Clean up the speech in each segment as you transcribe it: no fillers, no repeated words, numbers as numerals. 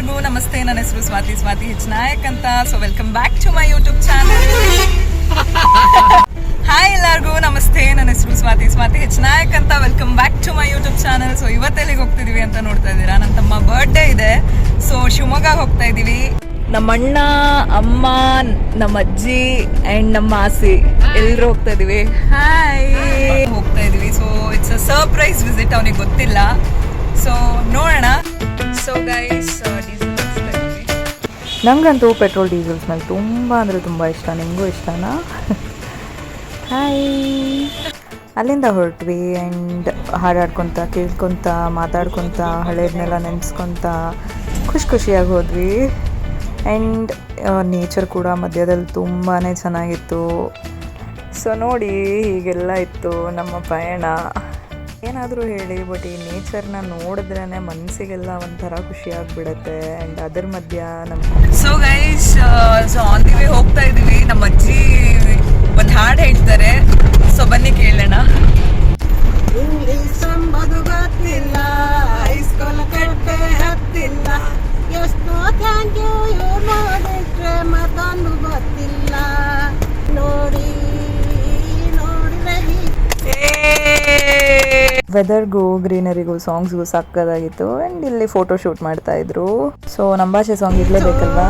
ಎಲ್ಲರಿಗೂ ನಮಸ್ತೆ. ನನ್ನ ಹೆಸರು ಸ್ವಾತಿ ಹೆಚ್ ನಾಯಕ್ ಅಂತ. So welcome back to my YouTube channel. Hi ಎಲ್ಲರಿಗೂ ನಮಸ್ತೆ. ನನ್ನ ಹೆಸರು ಸ್ವಾತಿ ಹೆಚ್ ನಾಯಕ್ ಅಂತ. Welcome back to my YouTube channel. So ಇವತ್ತೆಲ್ಲಿಗೆ ಹೋಗ್ತಿದೀವಿ ಅಂತ ನೋಡ್ತಾ ಇದ್ದೀರಾ. ನನ್ನ ತಮ್ಮ ಬರ್ಡೇ ಇದೆ. ಸೊ ಶಿವಮೊಗ್ಗ ಹೋಗ್ತಾ ಇದೀವಿ. ನಮ್ಮ ಅಣ್ಣ, ಅಮ್ಮ, ನಮ್ಮ ಅಜ್ಜಿ ಅಂಡ್ ನಮ್ಮ ಆಸಿ ಎಲ್ಲರೂ ಹೋಗ್ತಾ ಇದೀವಿ. ಹಾಯ್ ಹೋಗ್ತಾ ಇದೀವಿ. So it's a surprise visit. ಅವನಿಗೆ ಗೊತ್ತಿಲ್ಲ. ಸೊ ನೋಡೋಣ. ಸೊ ಗೈಸ್ ನನಗಂತೂ ಪೆಟ್ರೋಲ್ ಡೀಸೆಲ್ ಸ್ಮೆಲ್ ತುಂಬ ಅಂದರೆ ತುಂಬ ಇಷ್ಟ. ನಿಮಗೂ ಇಷ್ಟನಾ? ಹಾಯ್. ಅಲ್ಲಿಂದ ಹೊರಟ್ವಿ ಆ್ಯಂಡ್ ಹಾಡಾಡ್ಕೊತ ಕೇಳ್ಕೊತ ಮಾತಾಡ್ಕೊತ ಹಳೇದನ್ನೆಲ್ಲ ನೆನೆಸ್ಕೊತ ಖುಷಿಯಾಗಿ ಹೋದ್ವಿ. ಆ್ಯಂಡ್ ನೇಚರ್ ಕೂಡ ಮಧ್ಯದಲ್ಲಿ ತುಂಬಾ ಚೆನ್ನಾಗಿತ್ತು. ಸೊ ನೋಡಿ, ಹೀಗೆಲ್ಲ ಇತ್ತು ನಮ್ಮ ಪಯಣ. ಏನಾದರೂ ಹೇಳಿ, ಬಟ್ ಈ ನೇಚರ್ನ ನೋಡಿದ್ರೇ ಮನಸ್ಸಿಗೆಲ್ಲ ಒಂಥರ ಖುಷಿಯಾಗಿಬಿಡುತ್ತೆ. ಆ್ಯಂಡ್ ಅದ್ರ ಮಧ್ಯ ನಮ್ಮ so guys on the way ಹೋಗ್ತಾ ಇದ್ದೀವಿ. ನಮ್ಮ ಅಜ್ಜಿ ಒಂದು ಹಾಡು ಹೇಳ್ತಾರೆ. ಸೊ ಬನ್ನಿ ಕೇಳೋಣ. ಇಂಗ್ಲಿಷ್ ಅಂಬದು ಗೊತ್ತಿಲ್ಲ, ಹೈಸ್ಕೂಲ್ ಕಟ್ಟೆ ಹತ್ತಿಲ್ಲ, ಎಷ್ಟೋ ಥ್ಯಾಂಕ್ ಯು ಮಾಡಿಟ್ರೆ ಮತ್ತೊಂದು ಗೊತ್ತಿಲ್ಲ. ನೋಡಿ ವೆದರ್ಗೂ ಗ್ರೀನರಿಗೂ ಸಾಂಗ್ಸ್ಗೂ ಸಕ್ಕದಾಗಿತ್ತು. ಆ್ಯಂಡ್ ಇಲ್ಲಿ ಫೋಟೋ ಶೂಟ್ ಮಾಡ್ತಾ ಇದ್ರು. ಸೊ ನಮ್ಮ ಭಾಷೆ ಸಾಂಗ್ ಇರಲೇಬೇಕಲ್ವಾ?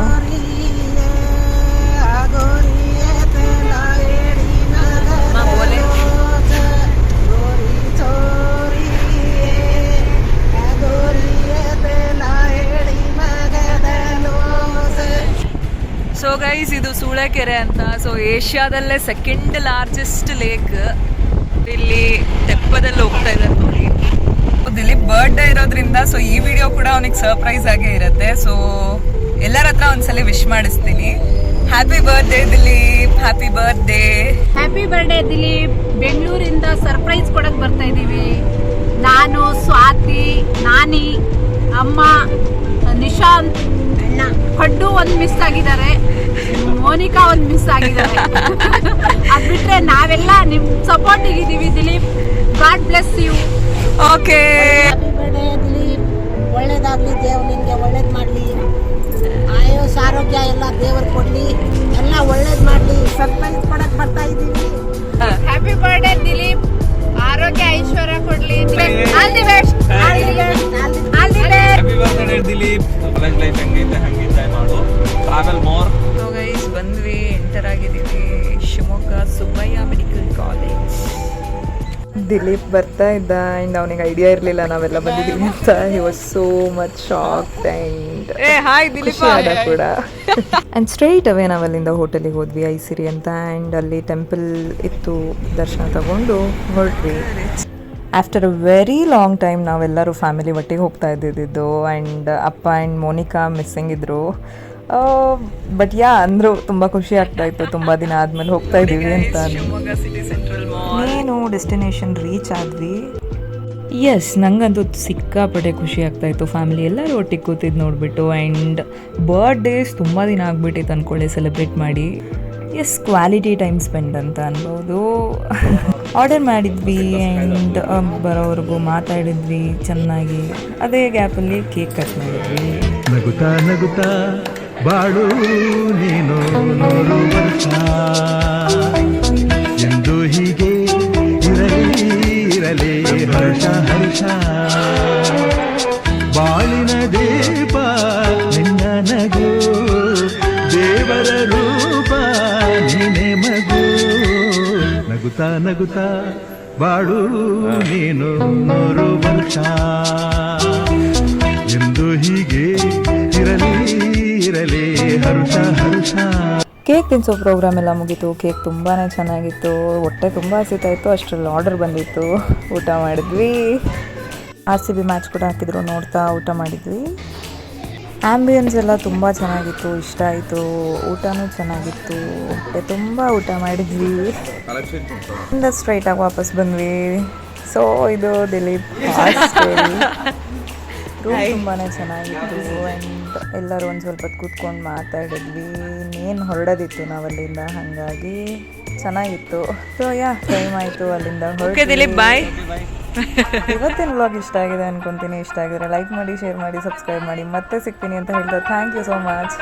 ಸೊ ಗೈಸ್ ಇದು ಸೂಳೆಕೆರೆ ಅಂತ. ಸೊ ಏಷ್ಯಾದಲ್ಲೇ ಸೆಕೆಂಡ್ ಲಾರ್ಜೆಸ್ಟ್ ಲೇಕ್. ಇಲ್ಲಿ ತೆಪ್ಪದಲ್ಲಿ ಹೋಗ್ತಾ ಇದ್ದಾರೆ ನೋಡಿ. ದಿಲೀಪ್ ಬರ್ಡೇ ಇರೋದ್ರಿಂದ ಸೊ ಈ ವಿಡಿಯೋ ಕೂಡ ಅವನಿಗೆ ಸರ್ಪ್ರೈಸ್ ಆಗೇ ಇರುತ್ತೆ. ಸೊ ಎಲ್ಲರ ಹತ್ರ ಒಂದ್ಸಲ ವಿಶ್ ಮಾಡಿಸ್ತೀನಿ. Happy birthday Dilip, happy birthday. Happy birthday Dilip. ಬೆಂಗಳೂರಿಂದ ಸರ್ಪ್ರೈಸ್ ಕೊಡಕ್ ಬರ್ತಾ ಇದೀವಿ. ನಾನು, ಸ್ವಾತಿ, ನಾನಿ, ಅಮ್ಮ, ನಿಶಾಂತ್, ಪಡ್ಡು ಒಂದು ಮಿಸ್ ಆಗಿದ್ದಾರೆ, ಮೋನಿಕಾ ಒಂದು ಮಿಸ್ ಆಗಿದ್ದಾರೆ. ಅದ್ ಬಿಟ್ರೆ ನಾವೆಲ್ಲ ನಿಮ್ ಸಪೋರ್ಟ್ ಇದ್ದೀವಿ. Dilip, god bless you. Okay, happy birthday Dilip. ಒಳ್ಳೇದಾಗ್ಲಿ, ದೇವ್ರು ನಿನ್ಗೆ ಒಳ್ಳೇದ್ ಮಾಡ್ಲಿ. ಆಯುಷ್ ಆರೋಗ್ಯ ಎಲ್ಲ ದೇವ್ರು ಕೊಡ್ಲಿ, ಎಲ್ಲ ಒಳ್ಳೇದ್ ಮಾಡ್ಲಿ. ಸರ್ಪ್ರೈಸ್ ಕೊಡಕ್ ಬರ್ತಾ ಇದೀವಿ. Happy birthday Dileep. ಆರೋಗ್ಯ ಐಶ್ವರ್ಯ ಕೊಡ್ಲಿ. All the best. Happy birthday Dileep. College life ಹೆಂಗೈತೆ ಹಂಗೆ ಎಂಜಾಯ್ ಮಾಡು. Travel more. ಸೊ ಗೈಸ್ ಬಂದ್ವಿ, ಎಂಟರ್ ಆಗಿದ್ದೀವಿ ಶಿವಮೊಗ್ಗ ಸುಬ್ಬಯ್ಯ ಮೆಡಿಕಲ್ ಕಾಲೇಜ್. ದಿಲೀಪ್ ಬರ್ತಾ ಇದ್ದ ಆ್ಯಂಡ್ ಅವನಿಗೆ ಐಡಿಯಾ ಇರಲಿಲ್ಲ ನಾವೆಲ್ಲ ಬಂದಿದ್ದೀವಿ ಅಂತ. He was so much shocked and hi Dileep ಕೂಡ. ಆ್ಯಂಡ್ ಸ್ಟ್ರೈಟ್ ಅವೇ ನಾವಲ್ಲಿಂದ ಹೋಟೆಲಿಗೆ ಹೋದ್ವಿ, ಐಸಿರಿ ಅಂತ. ಆ್ಯಂಡ್ ಅಲ್ಲಿ ಟೆಂಪಲ್ ಇತ್ತು, ದರ್ಶನ ತಗೊಂಡು ಹೊರಟ್ವಿ. After a very long time ನಾವೆಲ್ಲರೂ ಫ್ಯಾಮಿಲಿ ಒಟ್ಟಿಗೆ ಹೋಗ್ತಾ ಇದ್ದಿದ್ದು. ಆ್ಯಂಡ್ ಅಪ್ಪ ಆ್ಯಂಡ್ ಮೋನಿಕಾ ಮಿಸ್ಸಿಂಗ್ ಇದ್ರು. ಬಟ್ ಅಂದರು ತುಂಬ ಖುಷಿ ಆಗ್ತಾ ಇತ್ತು, ತುಂಬ ದಿನ ಆದಮೇಲೆ ಹೋಗ್ತಾ ಇದ್ದೀವಿ ಅಂತ. Shivamogga city central mall. ಏನು ಡೆಸ್ಟಿನೇಷನ್ ರೀಚ್ ಆದ್ವಿ. ಎಸ್, ನನಗಂತೂ ಸಿಕ್ಕಾಪಟ್ಟೆ ಖುಷಿ ಆಗ್ತಾಯಿತ್ತು. ಫ್ಯಾಮಿಲಿ ಎಲ್ಲರೂ ಒಟ್ಟಿಗೆ ಕೂತಿದ್ದು ನೋಡಿಬಿಟ್ಟು. ಆ್ಯಂಡ್ ಬರ್ಡೇಸ್ ತುಂಬ ದಿನ ಆಗ್ಬಿಟ್ಟಿತ್ತು ಅಂದ್ಕೊಳ್ಳಿ ಸೆಲೆಬ್ರೇಟ್ ಮಾಡಿ. ಎಸ್, ಕ್ವಾಲಿಟಿ ಟೈಮ್ ಸ್ಪೆಂಡ್ ಅಂತ ಅನ್ಬೋದು. ಆರ್ಡರ್ ಮಾಡಿದ್ವಿ ಆ್ಯಂಡ್ ಬರೋವರೆಗೂ ಮಾತಾಡಿದ್ವಿ ಚೆನ್ನಾಗಿ. ಅದೇ ಗ್ಯಾಪಲ್ಲಿ ಕೇಕ್ ಕಟ್ ಮಾಡಿದ್ವಿ. ನಗುತ್ತಾ ನಗುತ್ತಾ ಬಾಳು ನೀನು 100 ವರ್ಷ ಎಂದು ಹೀಗೆ ಇರಲಿ ಹರ್ಷ ಹರ್ಷ. ಬಾಳಿನ ದೀಪ ನಿನ್ನ ನಗು, ದೇವರ ರೂಪ ನೀನೆ ಮಗು. ನಗುತ್ತಾ ನಗುತ್ತಾ ಬಾಳು ನೀನು 100 ವರ್ಷ ಎಂದು ಹೀಗೆ ಇರಲಿ ಹರ್ಷ ಹರ್ಷ. ಕೇಕ್ ತಿನ್ಸೋ ಪ್ರೋಗ್ರಾಮ್ ಎಲ್ಲ ಮುಗೀತು. ಕೇಕ್ ತುಂಬಾ ಚೆನ್ನಾಗಿತ್ತು. ಹೊಟ್ಟೆ ತುಂಬ ಹಸಿತಾಯಿತ್ತು. ಅಷ್ಟರಲ್ಲಿ ಆರ್ಡರ್ ಬಂದಿತ್ತು. ಊಟ ಮಾಡಿದ್ವಿ. RCB ಮ್ಯಾಚ್ ಕೂಡ ಹಾಕಿದ್ರು, ನೋಡ್ತಾ ಊಟ ಮಾಡಿದ್ವಿ. ಆ್ಯಂಬಿಯನ್ಸ್ ಎಲ್ಲ ತುಂಬ ಚೆನ್ನಾಗಿತ್ತು, ಇಷ್ಟ ಆಯಿತು. ಊಟನೂ ಚೆನ್ನಾಗಿತ್ತು. ಹೊಟ್ಟೆ ತುಂಬ ಊಟ ಮಾಡಿದ್ವಿ. ಇಂದ ಸ್ಟ್ರೈಟಾಗಿ ವಾಪಸ್ ಬಂದ್ವಿ. ಸೊ ಇದು ದಿಲೀಪ್ ರೂಮ್ ತುಂಬಾ ಚೆನ್ನಾಗಿತ್ತು. ಆ್ಯಂಡ್ ಎಲ್ಲರೂ ಒಂದು ಸ್ವಲ್ಪ ಹೊತ್ತು ಕೂತ್ಕೊಂಡು ಮಾತಾಡಿದ್ವಿ. ಇನ್ನೇನು ಹೊರಡೋದಿತ್ತು ನಾವಲ್ಲಿಂದ, ಹಾಗಾಗಿ ಚೆನ್ನಾಗಿತ್ತು. ಸೊ ಟೈಮ್ ಆಯಿತು ಅಲ್ಲಿಂದ ಹೊರಡಿ. ದಿಲೀಪ್ ಬಾಯ್. ಇವತ್ತಿನ ವ್ಲಾಗ್ ಇಷ್ಟ ಆಗಿದೆ ಅನ್ಕೊಂತೀನಿ. ಇಷ್ಟ ಆಗಿದ್ರೆ ಲೈಕ್ ಮಾಡಿ, ಶೇರ್ ಮಾಡಿ, ಸಬ್ಸ್ಕ್ರೈಬ್ ಮಾಡಿ. ಮತ್ತೆ ಸಿಗ್ತೀನಿ ಅಂತ ಹೇಳ್ತಾ ಥ್ಯಾಂಕ್ ಯು ಸೋ ಮಚ್.